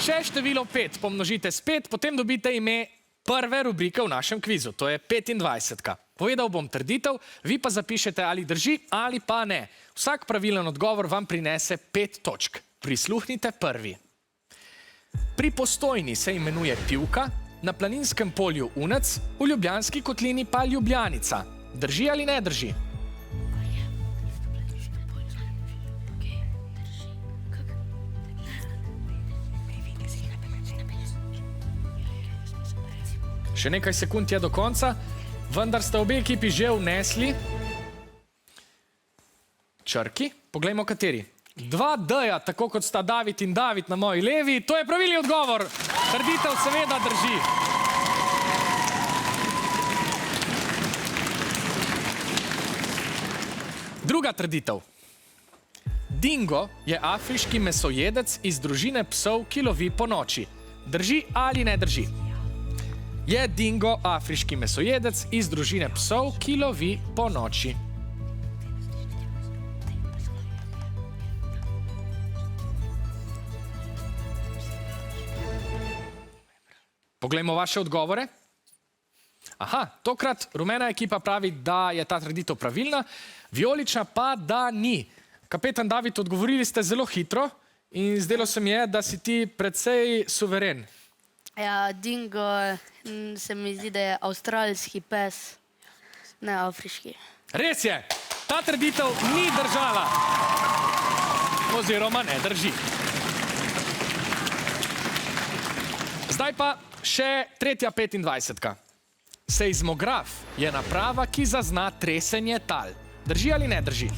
Če število 5 pomnožite s 5, potem dobite ime prve rubrike v našem kvizu, to je 25. Povedal bom trditev, vi pa zapišete, ali drži ali pa ne. Vsak pravilen odgovor vam prinese 5 točk. Prisluhnite prvi. Pri Postojni se imenuje Pivka, na Planinskem polju Unec, v Ljubljanski kotlini pa Ljubljanica. Drži ali ne drži? Še nekaj sekund je do konca, vendar sta obe ekipi že vnesli črki. Poglejmo, kateri. 2 D-ja, tako kot sta David in David na moji levi. To je pravilni odgovor. Trditev seveda drži. Druga trditev. Dingo je afriški mesojedec iz družine psov, ki lovi ponoči. Drži ali ne drži? Je dingo afriški mesojedec iz družine psov, ki lovi ponoči? Poglejmo vaše odgovore. Aha, tokrat rumena ekipa pravi, da je ta trditev pravilna, vijolična pa, da ni. Kapetan David, odgovorili ste zelo hitro in zdelo se mi je, da si ti precej suveren. Ja, dingo se mi zdi, da je avstralski pes, ne afriški. Res je, ta trditev ni držala. Oziroma ne drži. Zdaj pa še tretja 25. Seizmograf je naprava, ki zazna tresenje tal. Drži ali ne drži?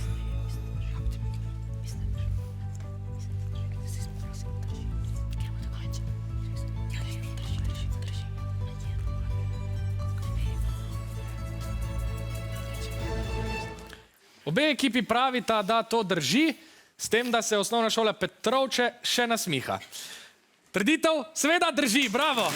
Obe ekipi pravita, da to drži, s tem, da se osnovna šola Petrovče še nasmiha. Trditev seveda drži, bravo!